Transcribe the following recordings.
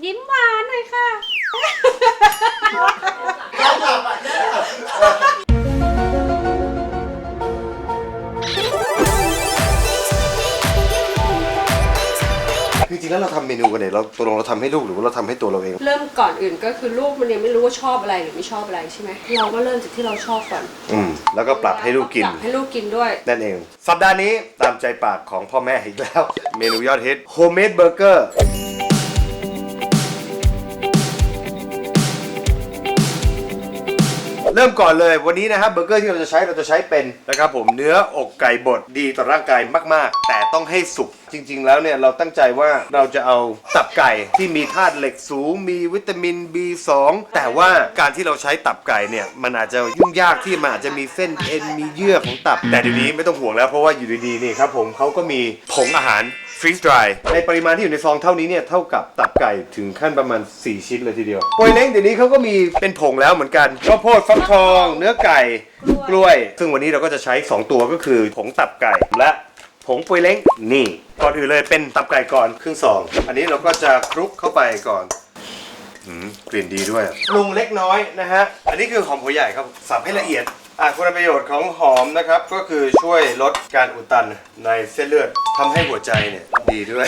ยิ้มหวานหน่อยค่ะคือจริงแล้วเราทำเมนูกันเนี่ยเราตัวเราทำให้ลูกหรือว่าเราทำให้ตัวเราเอง เริ่มก่อนอื่นก็คือลูกมันยังไม่รู้ว่าชอบอะไรหรือไม่ชอบอะไรใช่ไหมเราก็เริ่มจากที่เราชอบก่อนแล้วก็ปรับให้ลูกกิน ปรับให้ลูกกินด้วยนั่นเองสัปดาห์นี้ตามใจปากของพ่อแม่อีกแล้วเมนูยอดฮิตโฮมเมดเบอร์เกอร์เริ่มก่อนเลยวันนี้นะครับเบอร์เกอร์ที่เราจะใช้เป็นนะครับผมเนื้ออกไก่บดดีต่อร่างกายมากๆแต่ต้องให้สุกจริงๆแล้วเนี่ยเราตั้งใจว่าเราจะเอาตับไก่ที่มีธาตุเหล็กสูงมีวิตามิน B2 แต่ว่าการที่เราใช้ตับไก่เนี่ยมันอาจจะยุ่งยากที่มันอาจจะมีเส้นเอ็นมีเยื่อของตับแต่เดี๋ยวนี้ไม่ต้องห่วงแล้วเพราะว่าอยู่ดีๆนี่ครับผมเขาก็มีผงอาหารฟรีซดรายในปริมาณที่อยู่ในซองเท่านี้เนี่ยเท่ากับตับไก่ถึงขั้นประมาณ4ชิ้นเลยทีเดียวโปยเล้งเดี๋ยวนี้เขาก็มีเป็นผงแล้วเหมือนกันข้าวโพดฟักทองเนื้อไก่กล้วยซึ่งวันนี้เราก็จะใช้2ตัวก็คือผงตับไก่และผงโปยเล้งนี่ก่อนอื่นเลยเป็นตับไก่ก่อนครึ่งซองอันนี้เราก็จะคลุกเข้าไปก่อนกลิ่นดีด้วยปรุงเล็กน้อยนะฮะอันนี้คือหอมหัวใหญ่ครับสับให้ละเอียดคุณประโยชน์ของหอมนะครับก็คือช่วยลดการอุดตันในเส้นเลือดทำให้หัวใจเนี่ยดีด้วย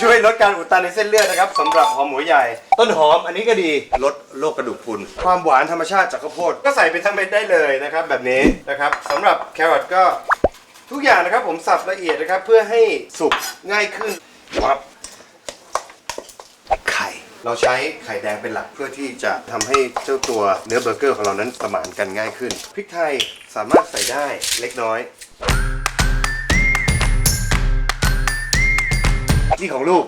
ช่วยลดการอุดตันในเส้นเลือดนะครับสำหรับหอมหัวใหญ่ต้นหอมอันนี้ก็ดีลดโรคกระดูกพรุนความหวานธรรมชาติจากข้าวโพดก็ใส่เป็นทั้งเม็ดได้เลยนะครับแบบนี้นะครับสำหรับแครอทก็ทุกอย่างนะครับผมสับละเอียดนะครับเพื่อให้สุกง่ายขึ้นครับไข่เราใช้ไข่แดงเป็นหลักเพื่อที่จะทำให้เจ้าตัวเนื้อเบอร์เกอร์ของเรานั้นสมานกันง่ายขึ้นพริกไทยสามารถใส่ได้เล็กน้อยนี่ของลูก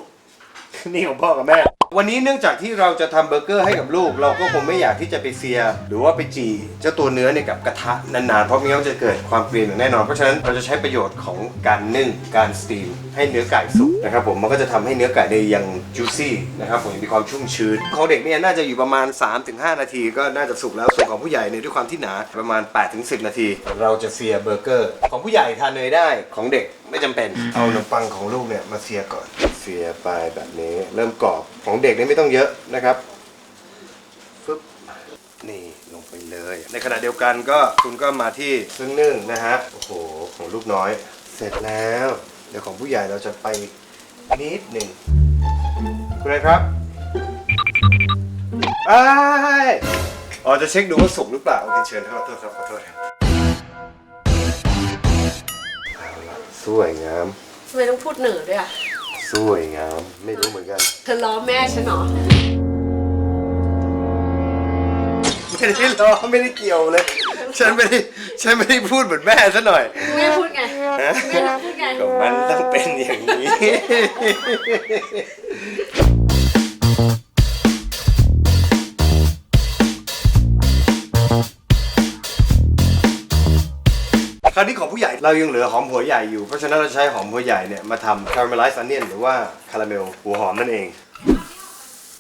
นี่ของพ่อกับแม่วันนี้เนื่องจากที่เราจะทำเบอร์เกอร์ให้กับลูกเราก็คงไม่อยากที่จะไปเซียหรือว่าไปจี่เจ้าตัวเนื้อเนี่ยกับกระทะนานๆเพราะไม่งั้นจะเกิดความเกรียมอย่างแน่นอนเพราะฉะนั้นเราจะใช้ประโยชน์ของการนึ่งการสตีมให้เนื้อไก่สุกนะครับผมมันก็จะทำให้เนื้อไก่ได้ยังจูซี่นะครับผมมีความชุ่มชื้นของเด็กเนี่ยน่าจะอยู่ประมาณ 3-5 นาทีก็น่าจะสุกแล้วส่วนของผู้ใหญ่เนี่ยด้วยความที่หนาประมาณ 8-10 นาทีเราจะเซียเบอร์เกอร์ของผู้ใหญ่ทานเนยได้ของเด็กไม่จำเป็นเอาขนมปังของลูกเนี่ยมาเซียก่อนเซียไปแบบนี้เริ่มกรอบของเด็กนี่ไม่ต้องเยอะนะครับฟึบนี่ลงไปเลยในขณะเดียวกันก็คุณก็มาที่ซึ่งนึ่งนะฮะโอ้โหของลูกน้อยเสร็จแล้วเดี๋ยวของผู้ใหญ่เราจะไปนิดหนึ่งคุณอะไรครับจะเช็คดูว่าสุกหรือเปล่าโอเคเชิญครับขอโทษครับขอโทษครับสวยงามทำไมต้องพูดเหนือด้วยอ่ะสวยงามไม่รู้เหมือนกันเธอล้อแม่ฉันเหรอไม่ได้ล้อไม่ได้เกี่ยวเลยฉันไม่ได้พูดเหมือนแม่ซะหน่อยแม่พูดไงแม่พูดไงก็มันต้องเป็นอย่างนี้คราวนี้ของผู้ใหญ่เรายังเหลือหอมหัวใหญ่อยู่เพราะฉะนั้นเราใช้หอมหัวใหญ่เนี่ยมาทำ caramelized onion หรือว่าคาราเมลหัวหอมนั่นเอง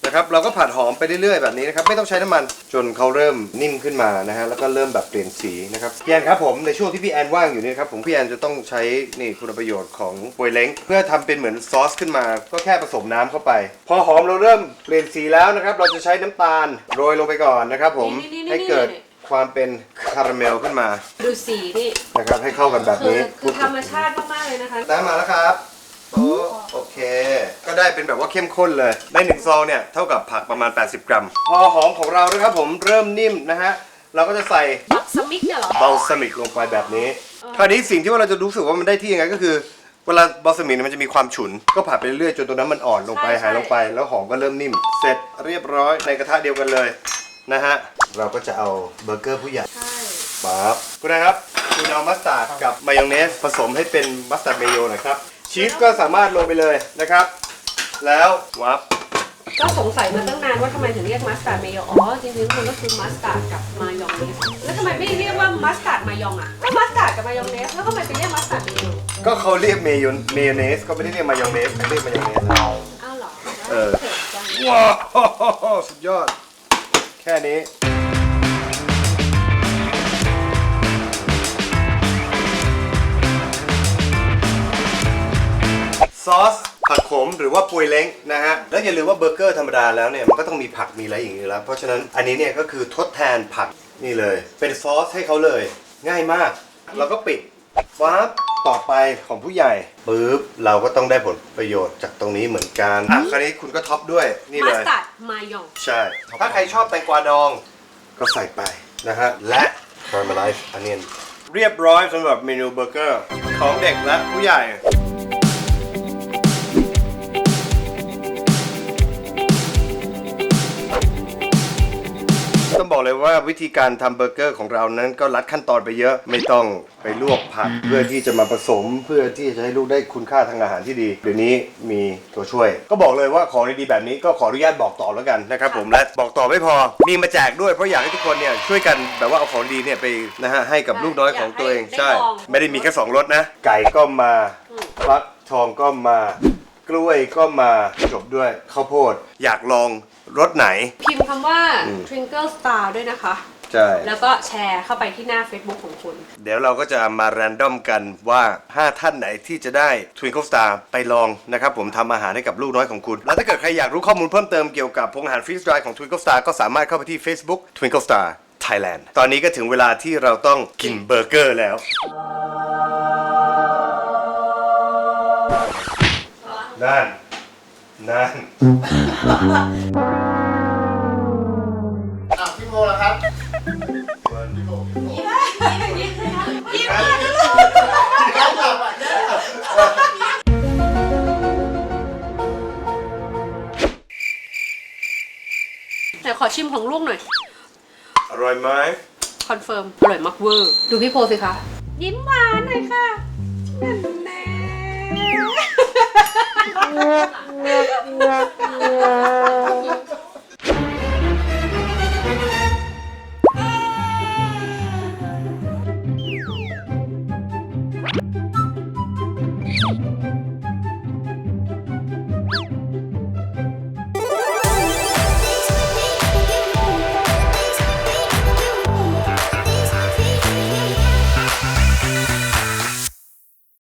นะครับเราก็ผัดหอมไปเรื่อยๆแบบนี้นะครับไม่ต้องใช้น้ำมันจนเขาเริ่มนิ่มขึ้นมานะฮะแล้วก็เริ่มแบบเปลี่ยนสีนะครับพี่แอนครับผมในช่วงที่พี่แอนว่างอยู่นี่ครับผมพี่แอนจะต้องใช้นี่คุณประโยชน์ของโปยเล้งเพื่อทำเป็นเหมือนซอสขึ้นมาก็แค่ผสมน้ำเข้าไปพอหอมเราเริ่มเปลี่ยนสีแล้วนะครับเราจะใช้น้ำตาลโรยลงไปก่อนนะครับผมให้เกิดความเป็นคาราเมลขึ้นมาดูสีนี่นะครับให้เข้ากันแบบนี้คือธรรมชาติมากๆเลยนะคะน้ำมาแล้วครับโอเคก็ได้เป็นแบบว่าเข้มข้นเลยใน1ซองเนี่ยเท่ากับผักประมาณ80 กรัมพอหอมของเรานะครับผมเริ่มนิ่มนะฮะเราก็จะใส่บัลซามิกเนี่ยหรอบัลซามิกลงไปแบบนี้คราวนี้สิ่งที่ว่าเราจะรู้สึกว่ามันได้ที่ยังไงก็คือเวลาบัลซามิกมันจะมีความฉุนก็ผัดไปเรื่อยๆจนตัวนั้นมันอ่อนลงไปหายลงไปแล้วหอมก็เริ่มนิ่มเสร็จเรียบร้อยในกระทะเดียวกันเลยนะฮะเราก็จะเอาเบอร์เกอร์ผู้ใหญ่ปั๊บคุณนะครับคุณเอามัสตาร์ดกับมายองเนสผสมให้เป็นมัสตาร์ดเมโยหน่อยครับชีสก็สามารถลงไปเลยนะครับแล้ววับก็สงสัยมาตั้งนานว่าทำไมถึงเรียกมัสตาร์ดเมโยจริงๆมันก็คือมัสตาร์ดกับมายองเนสแล้วทำไมไม่เรียกว่ามัสตาร์ดมายองอ่ะก็มัสตาร์ดกับมายองเนสแล้วทำไมไปเรียกมัสตาร์ดเมโยก็เขาเรียกเมโยเนสก็ไม่ได้เรียกมายองเนสเขาเรียกมายองเนสอ้าวเหรอว้าวสุดยอดแค่นี้ซอส ผักขมหรือว่าปุยเล้งนะฮะแล้วอย่าลืมว่าเบอร์เกอร์ธรรมดาแล้วเนี่ยมันก็ต้องมีผักมีอะไรอย่างนี้แล้วเพราะฉะนั้นอันนี้เนี่ยก็คือทดแทนผักนี่เลยเป็นซอสให้เขาเลยง่ายมากเราก็ปิดฟ้าต่อไปของผู้ใหญ่ปึ๊บเราก็ต้องได้ผลประโยชน์จากตรงนี้เหมือนกันคราวนี้คุณก็ท็อปด้วยนี่ มั เล ส ย ตาร์ดมายอง ใช่ถ้าใครชอบแตงกวาดองก็ใส่ไปนะฮะและ caramelized onion เรียบร้อยสำหรับเมนูเบอร์เกอร์ของเด็กและผู้ใหญ่ต้องบอกเลยว่าวิธีการทำเบอร์เกอร์ของเรานั้นก็ลัดขั้นตอนไปเยอะไม่ต้องไปลวกผักเพื่อที่จะมาผสมเพื่อที่จะให้ลูกได้คุณค่าทางอาหารที่ดีเดี๋ยวนี้มีตัวช่วยก็บอกเลยว่าของดีๆแบบนี้ก็ขออนุญาตบอกต่อแล้วกันนะครับผมและบอกต่อไม่พอมีมาแจกด้วยเพราะอยากให้ทุกคนเนี่ยช่วยกันแบบว่าเอาของดีเนี่ยไปนะฮะให้กับลูกน้อยของตัวเองใช่ไม่ได้มีแค่2รสนะไก่ก็มาฟักทองก็มากล้วยก็มาจบด้วยข้าวโพดอยากลองรสไหนพิมพ์คำว่า Twinkle Star ด้วยนะคะ ใช่ แล้วก็แชร์เข้าไปที่หน้า Facebook ของคุณ เดี๋ยวเราก็จะมาแรนดอมกันว่า 5 ท่านไหนที่จะได้ Twinkle Star ไปลองนะครับผมทำอาหารให้กับลูกน้อยของคุณ แล้วถ้าเกิดใครอยากรู้ข้อมูลเพิ่มเติมเกี่ยวกับพงอาหารฟรีสไตล์ของ Twinkle Star ก็สามารถเข้าไปที่ Facebook Twinkle Star Thailand ตอนนี้ก็ถึงเวลาที่เราต้องกินเบอร์เกอร์แล้วนั่น พี่โมล่ะครับ แต่ขอชิมของลูกหน่อย อร่อยไหม คอนเฟิร์ม อร่อยมากเวอร์ ดูพี่โพสิคะ ยิ้มหวานหน่อยค่ะนั่นแน่